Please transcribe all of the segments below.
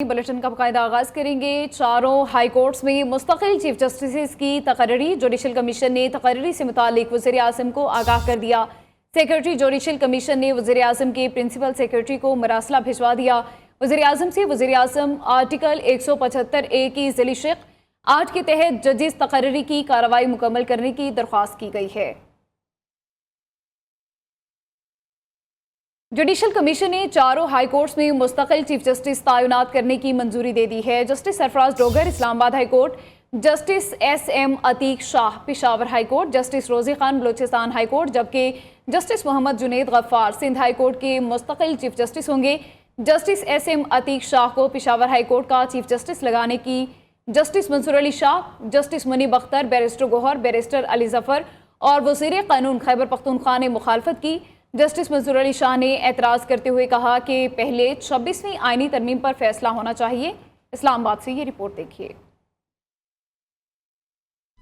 Bulletin का बाकायदा आगाज करेंगे। चारों हाई कोर्ट्स में मुस्तकिल चीफ जस्टिस की तकर्री। जुडिशल कमीशन ने तकर्री से मुतालिक वज़ीर आज़म को आगाह कर दिया। सेक्रेटरी जुडिशल कमीशन ने वज़ीर आज़म के प्रिंसिपल सेक्रेटरी को मरासला भिजवा दिया। वज़ीर आज़म से वज़ीर आज़म आर्टिकल 175A की ज़िली शेख 8 के तहत जजिस तकर्री की कार्रवाई मुकम्मल करने की दरख्वास्त की गई है। जुडिशल कमीशन ने चारों हाई कोर्ट्स में मुस्तकिल चीफ जस्टिस तैनात करने की मंजूरी दे दी है। Justice Sarfaraz Dogar Islamabad high court, justice SM Atiq Shah Peshawar high court, justice Rozi Khan Balochistan high court, जबकि justice Mohammad Junaid Ghaffar Sindh high court के मुस्तकिल चीफ जस्टिस होंगे। जस्टिस SM अतीक शाह को पेशावर हाई कोर्ट का चीफ जस्टिस लगाने की justice Mansoor Ali Shah, justice Munib Akhtar, barrister Gohar, barrister Ali Zafar और वज़ीर कानून खैबर पख्तूनख्वा ने मुखालफत की। जस्टिस मंसूर अली शाह ने एतराज़ करते हुए कहा कि पहले 26वीं आईनी तरमीम पर फैसला होना चाहिए। इस्लामाबाद से ये रिपोर्ट देखिए।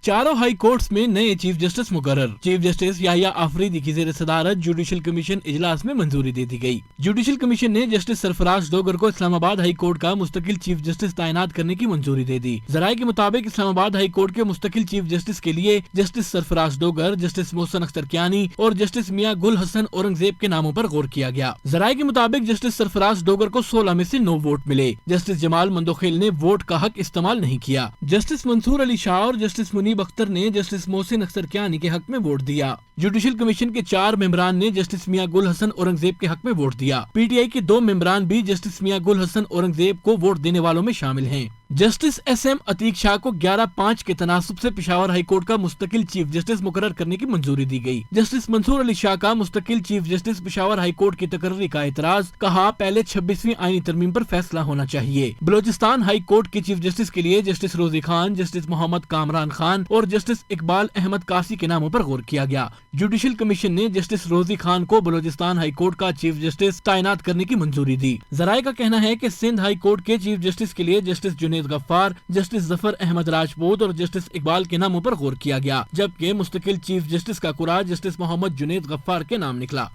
चारों हाई कोर्ट्स में नए चीफ जस्टिस मुकर्रर। चीफ जस्टिस याहिया आफरीदी की ज़ेर सदारत जुडिशल कमीशन इजलास में मंजूरी दे दी गई। जुडिशल कमीशन ने जस्टिस सरफराज डोगर को इस्लामाबाद हाई कोर्ट का मुस्तकिल चीफ जस्टिस तैनात करने की मंजूरी दे दी। जराये के मुताबिक इस्लामाबाद हाई कोर्ट के मुस्तकिल चीफ जस्टिस के लिए जस्टिस सरफराज डोगर, जस्टिस मोहसिन अख्तर कियानी और जस्टिस मियां गुल हसन औरंगजेब के नामों पर गौर किया गया। जराये के मुताबिक जस्टिस सरफराज डोगर को 16 में से 9 वोट मिले। जस्टिस जमाल मंदोखेल ने वोट का हक इस्तेमाल नहीं किया। जस्टिस मंसूर अली शाह और जस्टिस मुनीब अख्तर ने जस्टिस मोहसिन अख्तर कियानी के हक में वोट दिया। जुडिशल कमीशन के 4 मेंबरान ने जस्टिस मियां गुल हसन औरंगजेब के हक में वोट दिया। PTI के 2 मेंबरान भी जस्टिस मियां गुल हसन औरंगजेब को वोट देने वालों में शामिल हैं। जस्टिस SM अतीक शाह को 11-5 के तनासुब से पेशावर हाई कोर्ट का मुस्तकिल चीफ जस्टिस मुकर्रर करने की मंजूरी दी गई। जस्टिस मंसूर अली शाह का मुस्तकिल chief justice Peshawar high court की तकर्री का एतराज, कहा पहले 26वीं आईनी तरमीम पर फैसला होना चाहिए। बलोचिस्तान हाई कोर्ट के चीफ जस्टिस के लिए जस्टिस रोजी खान, जस्टिस मोहम्मद कामरान खान और जस्टिस इकबाल अहमद कासी के नामों पर गौर किया गया। जुडिशल कमीशन ने जस्टिस रोजी खान को बलोचिस्तान हाई कोर्ट का चीफ जस्टिस तैनात करने की मंजूरी दी। जराये का कहना है कि सिंध हाई कोर्ट के चीफ जस्टिस के लिए जस्टिस जुनैद गफ्फार, जस्टिस जफर अहमद राजपूत और जस्टिस इकबाल के नामों पर गौर किया गया, जबकि मुस्तकिल चीफ जस्टिस का कुरा जस्टिस मोहम्मद जुनैद गफ्फार के नाम निकला।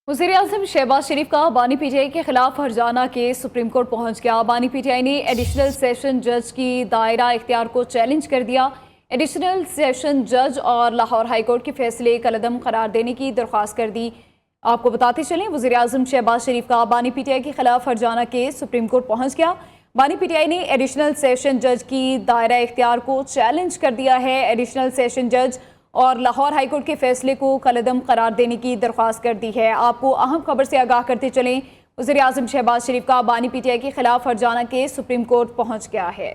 वज़ीर आज़म शहबाज शरीफ का बानी PTI के खिलाफ हर्जाना केस सुप्रीम कोर्ट पहुंच गया। बानी PTI ने एडिशनल सेशन जज की दायरा इख्तियार को चैलेंज कर दिया। एडिशनल सेशन जज और लाहौर हाई कोर्ट के फैसले कलअदम करार देने की दरख्वास्त कर दी। आपको बताते चलें, वज़ीर आज़म शहबाज शरीफ का बानी PTI के खिलाफ हर्जाना केस सुप्रीम कोर्ट पहुंच गया। बानी PTI ने एडिशनल सेशन जज की दायरा इख्तियार को चैलेंज कर दिया है। एडिशनल सेशन जज और लाहौर हाई कोर्ट के फैसले को कलअदम करार देने की दरख्वास्त कर दी है। आपको अहम खबर से आगाह करते चलें, वज़ीर आज़म शहबाज शरीफ का बानी PTI के खिलाफ हर्जाना केस सुप्रीम कोर्ट पहुंच गया है।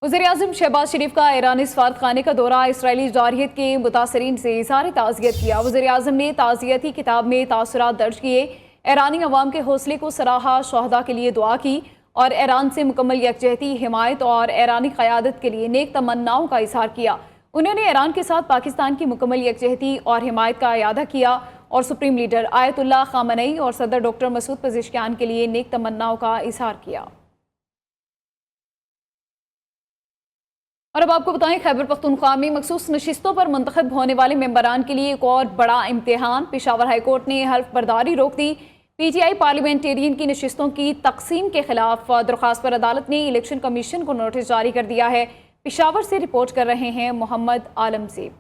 वज़ीर आज़म शहबाज शरीफ का ईरानी सफारत खाने का दौरा, इसराइली जारहियत के मुतासरीन से इज़हार ताज़ियत किया। वज़ीर आज़म ने ताज़ियती किताब में तासुरात दर्ज किए, ईरानी अवाम के हौसले को सराहा, शहदा के लिए दुआ की और ईरान से मुकम्मल यकजहती, हिमायत और ईरानी क़यादत के लिए नेक तमन्नाओं का इज़हार किया। उन्होंने ईरान के साथ पाकिस्तान की मुकम्मल यकजहती और हिमायत का इयादा किया और सुप्रीम लीडर आयतुल्लाह ख़ामेनी और सदर डॉक्टर मसूद पेज़ेश्कियान के लिए नेक तमन्नाओं का इज़हार किया। और अब आपको बताएं, खैबर पख्तूनख्वा में मखसूस नशिस्तों पर मुंतखब होने वाले मेंबरान के लिए एक और बड़ा इम्तिहान। पेशावर हाई कोर्ट ने हल्फ बर्दारी रोक दी। PTI पार्लियामेंटेरियन की नशिस्तों की तकसीम के खिलाफ दरख्वास्त पर अदालत ने इलेक्शन कमीशन को नोटिस जारी कर दिया है। पेशावर से रिपोर्ट कर रहे हैं मोहम्मद आलम सेब।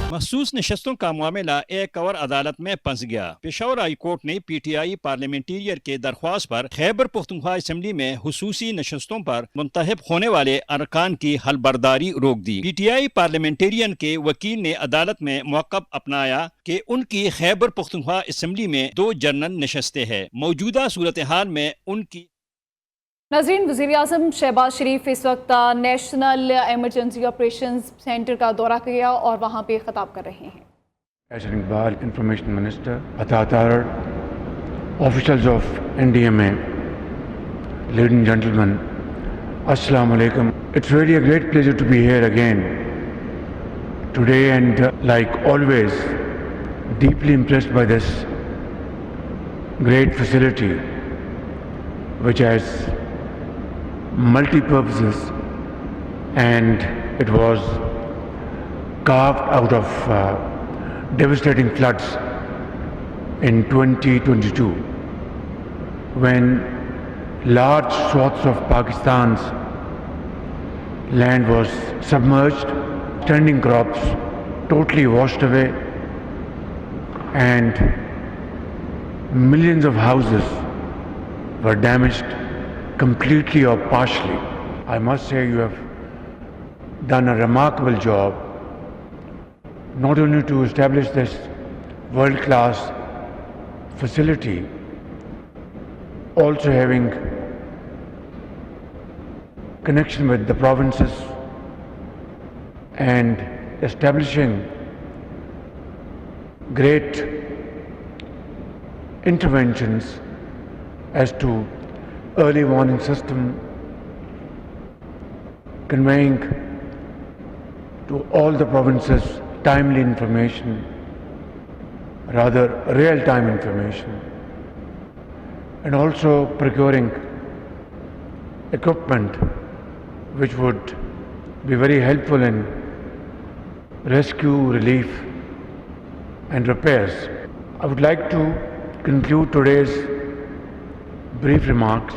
मखसूस नशस्तों का मामला एक और अदालत में फंस गया। पेशावर हाई कोर्ट ने PTI पार्लियामेंटेरियन के दरख्वास्त पर खैबर पख्तूनख्वा असम्बली में हुसूसी नशस्तों पर मुंतखब होने वाले अरकान की हलबर्दारी रोक दी। PTI पार्लियामेंटेरियन के वकील ने अदालत में मौक़िफ़ अपनाया कि उनकी खैबर पख्तूनख्वा असम्बली में 2 जनरल नशस्तें हैं। मौजूदा सूरत हाल में उनकी नाज़रीन, वज़ीर आज़म शहबाज शरीफ इस वक्त नेशनल एमरजेंसी ऑपरेशन सेंटर का दौरा किया और वहाँ पे खिताब कर रहे हैं। President Iqbal, Information Minister, Atatar, officials of NDMA, ladies and gentlemen, Assalamu alaikum. It's really a great pleasure to be here again today and like always, deeply impressed by this great facility which has multi-purposes and it was carved out of devastating floods in 2022. when large swaths of Pakistan's land was submerged, standing crops totally washed away, and millions of houses were damaged completely or partially. I must say you have done a remarkable job, not only to establish this world-class facility, also having connection with the provinces and establishing great interventions as to early warning system, conveying to all the provinces timely information, rather real-time information, and also procuring equipment which would be very helpful in rescue, relief and repairs. I would like to conclude today's brief remarks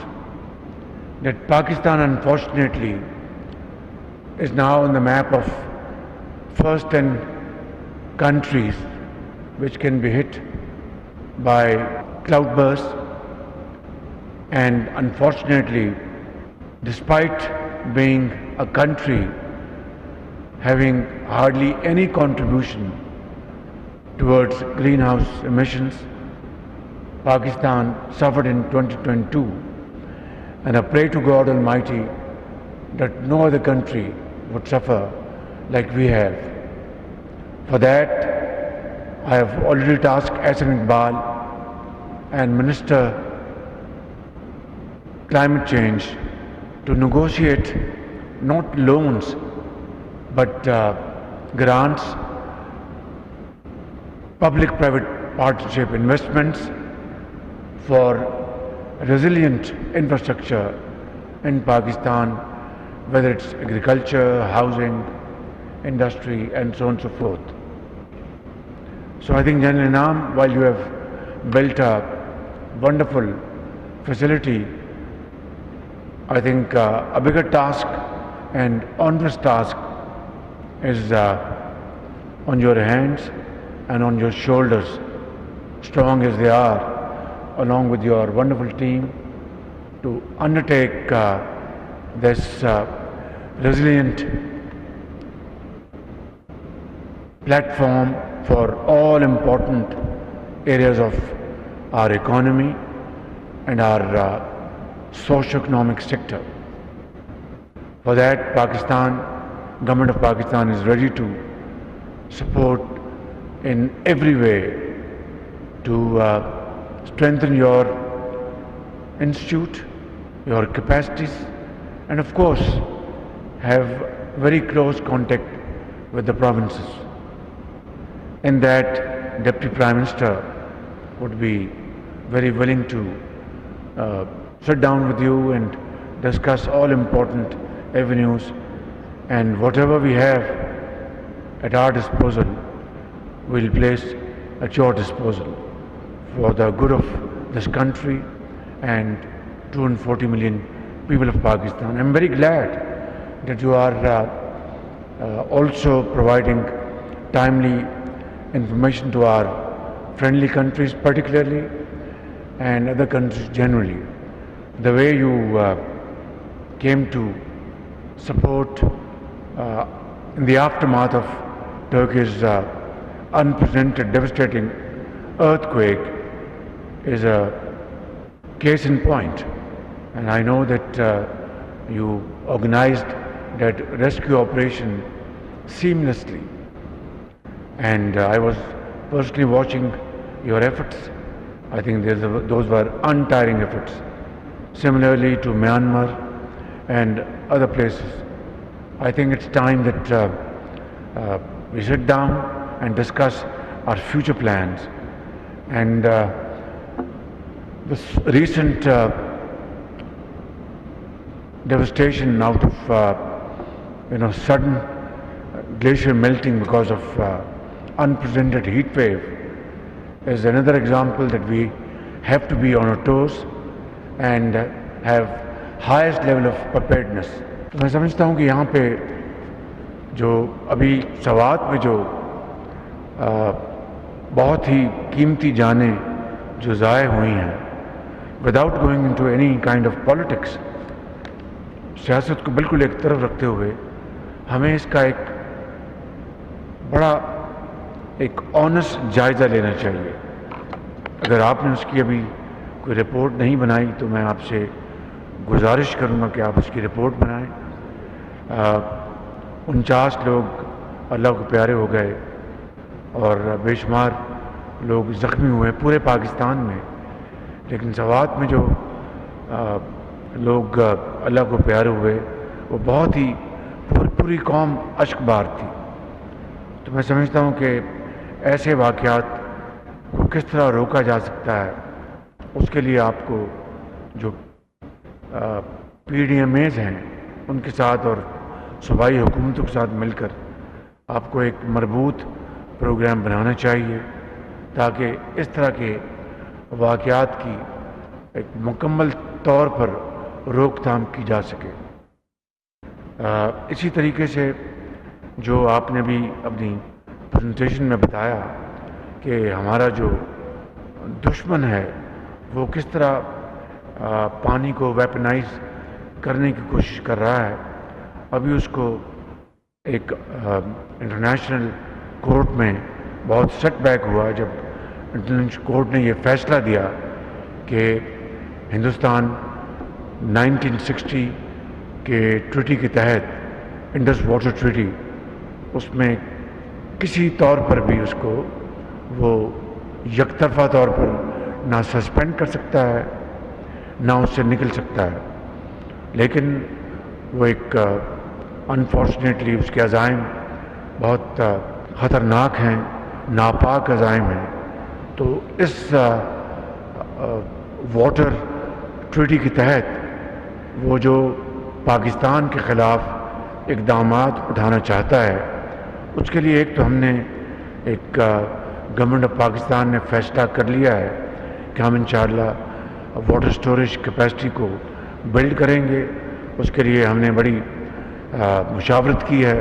that Pakistan unfortunately is now on the map of first 10 countries which can be hit by cloudbursts, and unfortunately, despite being a country having hardly any contribution towards greenhouse emissions, Pakistan suffered in 2022, and I pray to God Almighty that no other country would suffer like we have. For that, I have already tasked Ahsan Iqbal and Minister Climate Change to negotiate not loans but grants, public-private partnership investments for resilient infrastructure in Pakistan, whether it's agriculture, housing, industry and so on and so forth. So I think General Inam, while you have built a wonderful facility, I think a bigger task and onerous task is on your hands and on your shoulders, strong as they are, along with your wonderful team, to undertake this resilient platform for all important areas of our economy and our socio-economic sector. For that, Government of Pakistan is ready to support in every way to strengthen your institute, your capacities, and of course have very close contact with the provinces. In that, Deputy Prime Minister would be very willing to sit down with you and discuss all important avenues, and whatever we have at our disposal, we'll place at your disposal for the good of this country and 240 million people of Pakistan. I'm very glad that you are also providing timely information to our friendly countries particularly and other countries generally. The way you came to support in the aftermath of Turkey's unprecedented, devastating earthquake is a case in point. And I know that you organized that rescue operation seamlessly. And I was personally watching your efforts. I think those were untiring efforts. Similarly to Myanmar and other places. I think it's time that we sit down and discuss our future plans. And this recent devastation out of sudden glacier melting because of unprecedented heat wave is another example that we have to be on our toes and have highest level of preparedness. تو میں سمجھتا ہوں کہ یہاں پہ جو ابھی سوات میں جو بہت ہی قیمتی جانیں جو ضائع ہوئی ہیں without going into any kind of politics, سیاست کو بالکل ایک طرف رکھتے ہوئے ہمیں اس کا ایک بڑا ایک آنیسٹ جائزہ لینا چاہیے. اگر آپ نے اس کی ابھی کوئی رپورٹ نہیں بنائی تو میں آپ سے گزارش کروں گا کہ آپ اس کی رپورٹ بنائیں. 49 لوگ اللہ کو پیارے ہو گئے اور بے شمار لوگ زخمی ہوئے پورے پاکستان میں، لیکن سوات میں جو لوگ اللہ کو پیارے ہوئے وہ بہت ہی پوری قوم اشک بار تھی. تو میں سمجھتا ہوں کہ ایسے واقعات کو کس طرح روکا جا سکتا ہے، اس کے لیے آپ کو جو پی ڈی ایم ایز ہیں ان کے ساتھ اور صوبائی حکومتوں کے ساتھ مل کر آپ کو ایک مربوط پروگرام بنانا چاہیے تاکہ اس طرح کے واقعات کی ایک مکمل طور پر روک تھام کی جا سکے. اسی طریقے سے جو آپ نے بھی اپنی پریزنٹیشن میں بتایا کہ ہمارا جو دشمن ہے وہ کس طرح پانی کو ویپنائز کرنے کی کوشش کر رہا ہے. ابھی اس کو ایک انٹرنیشنل کورٹ میں بہت سیٹ بیک ہوا جب انٹرنیشنل کورٹ نے یہ فیصلہ دیا کہ ہندوستان 1960 کے ٹریٹی کے تحت انڈس واٹر ٹریٹی اس میں کسی طور پر بھی اس کو وہ یک طرفہ طور پر نہ سسپینڈ کر سکتا ہے نہ اس سے نکل سکتا ہے. لیکن وہ ایک انفارچونیٹلی اس کے عزائم بہت خطرناک ہیں، ناپاک عزائم ہیں. تو اس واٹر ٹریٹی کے تحت وہ جو پاکستان کے خلاف اقدامات اٹھانا چاہتا ہے اس کے لیے ایک تو ہم نے ایک گورنمنٹ آف پاکستان نے فیصلہ کر لیا ہے کہ ہم انشاءاللہ واٹر سٹوریج کیپیسٹی کو بلڈ کریں گے. اس کے لیے ہم نے بڑی مشاورت کی ہے.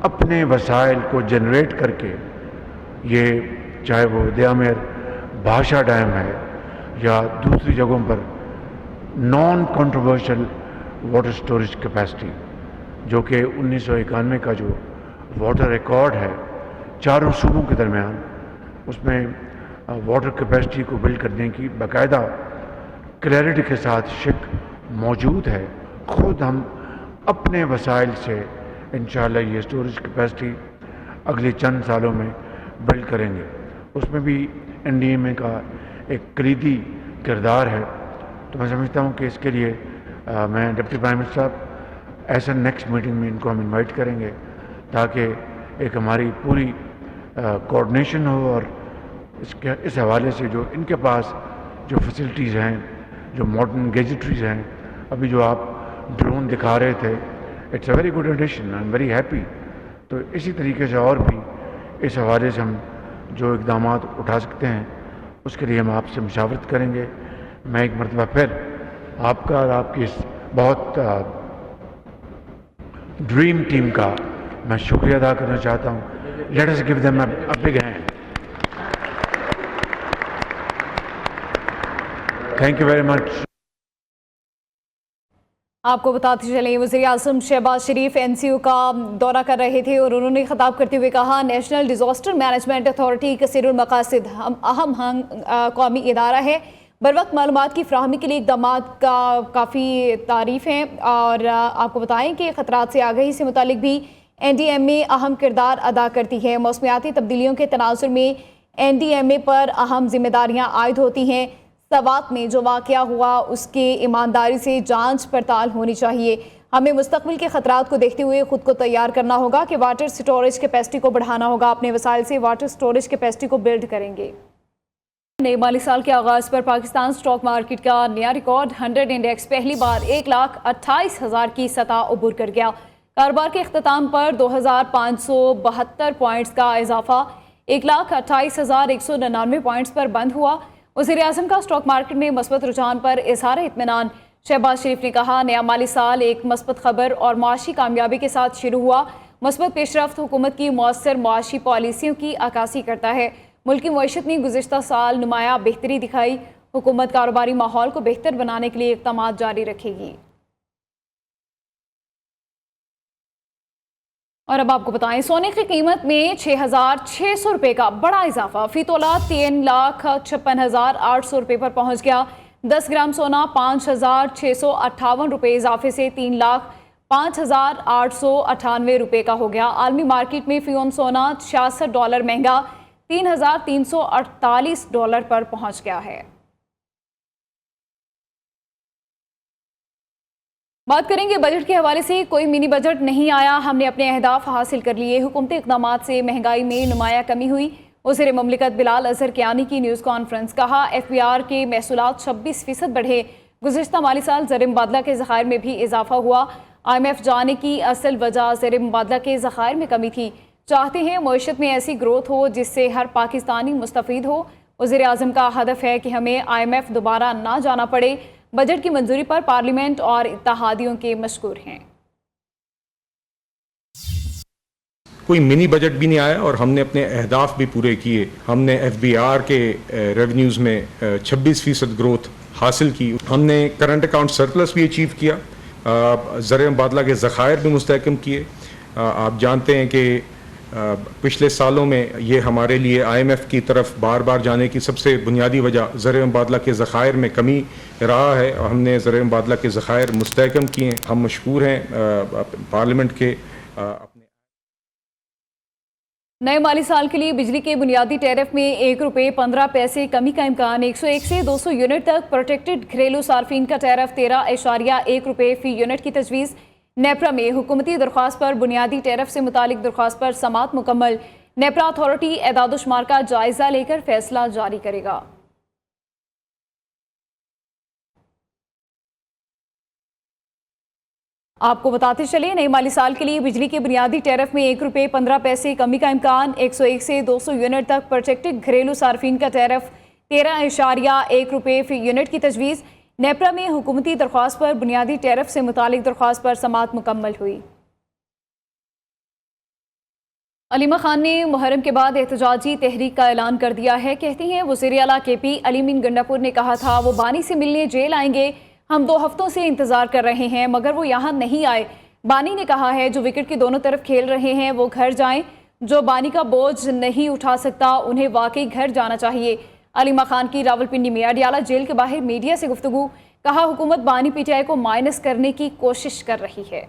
اپنے وسائل کو جنریٹ کر کے یہ چاہے وہ دیامیر بھاشا ڈیم ہے یا دوسری جگہوں پر non controversial water storage capacity جو کہ 1991 کا جو واٹر ریکارڈ ہے چاروں صوبوں کے درمیان، اس میں واٹر کیپیسٹی کو بلڈ کرنے کی باقاعدہ کلیئرٹی کے ساتھ شک موجود ہے. خود ہم اپنے وسائل سے انشاءاللہ یہ سٹوریج کیپیسٹی اگلے چند سالوں میں بلڈ کریں گے. اس میں بھی این ڈی ایم اے کا ایک کلیدی کردار ہے. تو میں سمجھتا ہوں کہ اس کے لیے میں ڈپٹی پرائم منسٹر صاحب ایسا نیکسٹ میٹنگ میں ان کو ہم انوائٹ کریں گے تاکہ ایک ہماری پوری کوآرڈینیشن ہو اور اس حوالے سے جو ان کے پاس جو فیسلٹیز ہیں، جو ماڈرن گیجٹریز ہیں، ابھی جو آپ ڈرون دکھا رہے تھے، it's a very good edition, I am very happy. تو اسی طریقے سے اور بھی اس حوالے سے ہم جو اقدامات اٹھا سکتے ہیں اس کے لیے ہم آپ سے مشاورت کریں گے. میں ایک مرتبہ پھر آپ کا اور آپ کی اس بہت ڈریم ٹیم کا میں شکریہ ادا کرنا چاہتا ہوں. Let us give them a big hand. Thank you very much. آپ کو بتاتے چلیں وزیر اعظم شہباز شریف این سی او کا دورہ کر رہے تھے اور انہوں نے خطاب کرتے ہوئے کہا نیشنل ڈیزاسٹر مینجمنٹ اتھارٹی کثیر المقاصد اہم قومی ادارہ ہے. بروقت معلومات کی فراہمی کے لیے اقدامات کا کافی تعریف ہیں اور آپ کو بتائیں کہ خطرات سے آگہی سے متعلق بھی این ڈی ایم اے اہم کردار ادا کرتی ہے. موسمیاتی تبدیلیوں کے تناظر میں این ڈی ایم اے پر اہم ذمہ داریاں عائد ہوتی ہیں. سوات میں جو واقعہ ہوا اس کے ایمانداری سے جانچ پڑتال ہونی چاہیے. ہمیں مستقبل کے خطرات کو دیکھتے ہوئے خود کو تیار کرنا ہوگا کہ واٹر سٹوریج کیپیسٹی کو بڑھانا ہوگا. اپنے وسائل سے واٹر سٹوریج کیپیسٹی کو بلڈ کریں گے. نئے مالی سال کے آغاز پر پاکستان سٹاک مارکیٹ کا نیا ریکارڈ 100 انڈیکس پہلی بار 1,28,000 کی سطح عبور کر گیا. کاروبار کے اختتام پر 2,572 پوائنٹس کا اضافہ 1,28,199 پوائنٹس پر بند ہوا. वज़ीर आज़म का स्टॉक मार्केट में मस्बत रुझान पर इज़हार इत्मीनान। शहबाज शरीफ ने कहा, नया माली साल एक मस्बत खबर और मुआशी कामयाबी के साथ शुरू हुआ। मस्बत पेशरफ्त हुकूमत की मौसर मुआशी पॉलिसियों की अक्कासी करता है। मुल्क की मईशत ने गुज़िश्ता साल नुमाया बेहतरी दिखाई। हुकूमत कारोबारी माहौल को बेहतर बनाने के लिए इक़दामात जारी रखेगी। और अब आपको बताएं, सोने की कीमत में 6,600 रुपये का बड़ा इजाफा। फी तोला 3,56,800 रुपये पर पहुंच गया। 10 ग्राम सोना 5,658 रुपये इजाफे से 3,05,898 रुपये का हो गया। आलमी मार्केट में फ़ी सोना $66 महंगा $3,348 पर पहुंच गया है। बात करेंगे बजट के हवाले से। कोई मिनी बजट नहीं आया, हमने अपने अहदाफ हासिल कर लिए। हुकूमती इक़दामात से महंगाई में नुमाया कमी हुई। वज़ीर ममलिकत बिलाल अज़हर कियानी की न्यूज़ कॉन्फ्रेंस। कहा, FBR के महसूलात 26% बढ़े। गुज़िश्ता माली साल ज़र मुबादला के ज़खायर में भी इजाफा हुआ। IMF जाने की असल वजह ज़र मुबादला के ज़खायर में कमी थी। चाहते हैं मईशत में ऐसी ग्रोथ हो जिससे हर पाकिस्तानी मुस्तफ़ीद हो। वज़ीर आज़म का हदफ है कि हमें IMF दोबारा ना जाना पड़े। बजट की मंजूरी पर पार्लियामेंट और इत्तेहादियों के मशकूर हैं। कोई मिनी बजट भी नहीं आया और हमने अपने अहदाफ भी पूरे किए। हमने FBR के रेवेन्यूज़ में 26% ग्रोथ हासिल की। हमने करंट अकाउंट सरप्लस भी अचीव किया। ज़र मुबादला के ज़खायर भी मुस्तहकम किए। आप जानते हैं कि पिछले सालों में ये हमारे लिए IMF की तरफ बार बार जाने की सबसे बुनियादी वजह ज़र मुबादला के ज़खायर में कमी रहा है। हमने ज़र मुबादला के ज़खायर मुस्तहकम किए। हम मशकूर हैं पार्लियामेंट के अपने। नए माली साल के लिए बिजली के बुनियादी टैरिफ में ₹1.15 कमी का इम्कान। 101 से 200 यूनिट तक प्रोटेक्टेड घरेलू सार्फिन का टैरिफ ₹13.1 फ़ी यूनिट की तजवीज़। नेपरा में हुकूमती दरख्वास्त पर बुनियादी टैरिफ से मुतालिक दरख्वास्त पर समात मुकम्मल। नेपरा अथॉरिटी एदाद-ओ-शुमार का जायजा लेकर फैसला जारी करेगा। आपको बताते चले, नए माली साल के लिए बिजली के बुनियादी टैरिफ में ₹1.15 कमी का इम्कान। 101 से 200 यूनिट तक प्रोटेक्टेड घरेलू सार्फिन का टैरिफ ₹13.1 फ़ी यूनिट की तजवीज़। नेपरा में हुकूमती दरख्वास्त पर बुनियादी टैरिफ से मुतालिक दरख्वास्त पर समात मुकम्मल हुई। अलीमा खान ने मुहर्रम के बाद एहतजाजी तहरीक का ऐलान कर दिया है। कहती हैं, वज़ीर आला KP अलीमीन गंडापुर ने कहा था वो बानी से मिलने जेल आएंगे। हम 2 हफ्तों से इंतज़ार कर रहे हैं मगर वो यहाँ नहीं आए। बानी ने कहा है जो विकेट की दोनों तरफ खेल रहे हैं वो घर जाएं। जो बानी का बोझ नहीं उठा सकता उन्हें वाकई घर जाना चाहिए। अलीमा खान की रावलपिंडी में अडियाला जेल के बाहर मीडिया से गुफ्तगू। कहा, हुकूमत बानी PTI को माइनस करने की कोशिश कर रही है।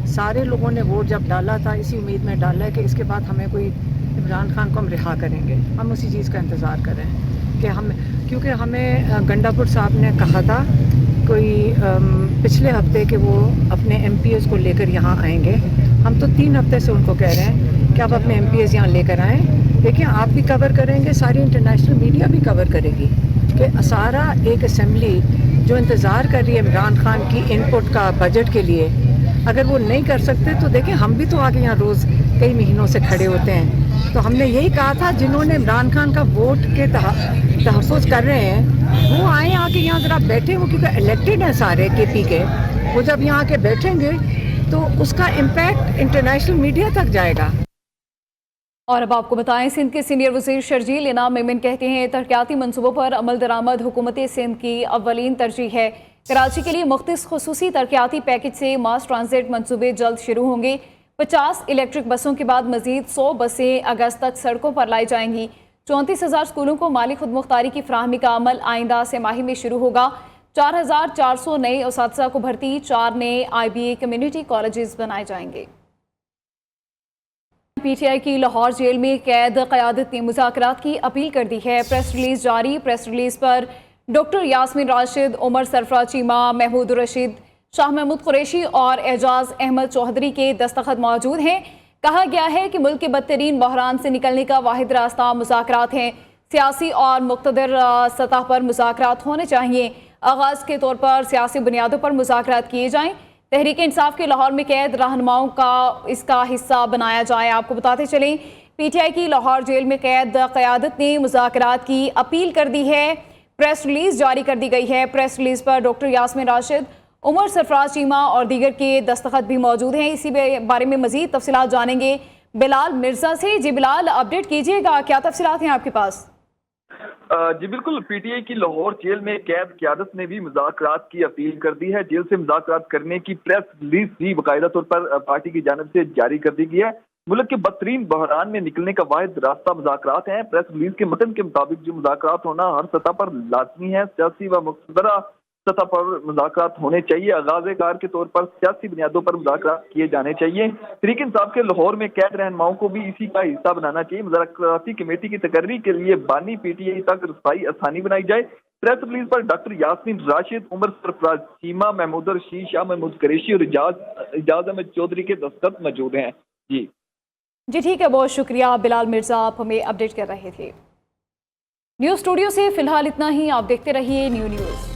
सारे लोगों ने वोट जब डाला था इसी उम्मीद में डाला है कि इसके बाद हमें कोई इमरान खान को हम रिहा करेंगे। हम उसी चीज़ का इंतज़ार कर रहे हैं कि क्योंकि हमें गंडापुर साहब ने कहा था कोई पिछले हफ्ते कि वो अपने MPs को लेकर यहाँ आएंगे। हम तो 3 हफ्ते से उनको कह रहे हैं कि आप अपने MPs यहाँ लेकर आएँ। देखिए, आप भी कवर करेंगे, सारी इंटरनेशनल मीडिया भी कवर करेगी कि सारा एक असेंबली जो इंतज़ार कर रही है इमरान खान की इनपुट का बजट के लिए, अगर वो नहीं कर सकते तो देखिए हम भी तो आगे यहाँ रोज़ कई महीनों से खड़े होते हैं। तो हमने यही कहा था जिन्होंने इमरान खान का वोट के तहफ़्फ़ुज़ कर रहे हैं वो आए आके यहाँ ज़रा बैठे। वो क्योंकि इलेक्टेड हैं सारे KP के, वो जब यहाँ आके बैठेंगे तो उसका इम्पैक्ट इंटरनेशनल मीडिया तक जाएगा। और अब आपको बताएं, सिंध के सीनियर वज़ीर शर्जील इनाम मेमन कहते हैं तरक्याती मनसूबों पर अमल दरामद हुकूमत सिंध की अव्वलीन तरजीह है। कराची के लिए मुख्तस खुसूसी तरक्याती पैकेज से मास ट्रांजिट मनसूबे जल्द शुरू होंगे। 50 इलेक्ट्रिक बसों के बाद मजीद 100 बसें अगस्त तक सड़कों पर लाई जाएंगी। 34,000 स्कूलों को माली खुद मुख्तारी की फराहमी का अमल आइंदा सेमाही में शुरू होगा। 4,400 नए उसातिज़ा को भर्ती, 4 नए IBA कम्युनिटी कॉलेजेस बनाए जाएंगे। PTI की लाहौर जेल में कैद क़यादत ने मुज़ाकरात की अपील कर दी है। प्रेस रिलीज जारी। प्रेस रिलीज पर डॉक्टर यास्मीन राशिद, उमर सरफराज चीमा, महमूद रशीद, शाह महमूद कुरैशी और एजाज अहमद चौधरी के दस्तखत मौजूद हैं। कहा गया है कि मुल्क के बदतरीन बहरान से निकलने का वाहिद रास्ता मुज़ाकरात हैं। सियासी और मुक़्तदर सतह पर मुज़ाकरात होने चाहिए। आगाज़ के तौर पर सियासी बुनियादों पर मुज़ाकरात किए जाएँ। तहरीक इंसाफ के लाहौर में कैद रहनुमाओं का इसका हिस्सा बनाया जाए। आपको बताते चलें پی ٹی آئی کی لاہور جیل میں قید قیادت نے مذاکرات کی اپیل کر دی ہے. پریس ریلیز جاری کر دی گئی ہے. پریس ریلیز پر ڈاکٹر یاسمین راشد، عمر سرفراز چیمہ اور دیگر کے دستخط بھی موجود ہیں. اسی بارے میں مزید تفصیلات جانیں گے بلال مرزا سے. جی بلال، اپڈیٹ کیجیے گا، کیا تفصیلات ہیں آپ کے پاس؟ جی بالکل، پی ٹی آئی کی لاہور جیل میں قید قیادت نے بھی مذاکرات کی اپیل کر دی ہے. جیل سے مذاکرات کرنے کی پریس ریلیز بھی باقاعدہ طور پر پارٹی کی جانب سے جاری کر دی گئی ہے. ملک کے بدترین بحران میں نکلنے کا واحد راستہ مذاکرات ہیں. پریس ریلیز کے متن کے مطابق جو مذاکرات ہونا ہر سطح پر لازمی ہے. سیاسی و مقتدرہ سطح پر مذاکرات ہونے چاہیے. آغاز کار کے طور پر سیاسی بنیادوں پر مذاکرات کیے جانے چاہیے. تحریک انصاف کے لاہور میں قید رہنماؤں کو بھی اسی کا حصہ بنانا چاہیے. مذاکراتی کمیٹی کی تقرری کے لیے بانی پی ٹی آئی تک رسائی آسانی بنائی جائے. پریس ریلیز پر ڈاکٹر یاسمین راشد، عمر سرفراز چیمہ، محمود رشید، شاہ محمود قریشی اور اعجاز احمد چودھری کے دستخط موجود ہیں. جی ٹھیک ہے، بہت شکریہ بلال مرزا، آپ ہمیں اپڈیٹ کر رہے تھے. نیوز اسٹوڈیو سے فی الحال اتنا ہی. آپ دیکھتے رہیے نیو نیوز.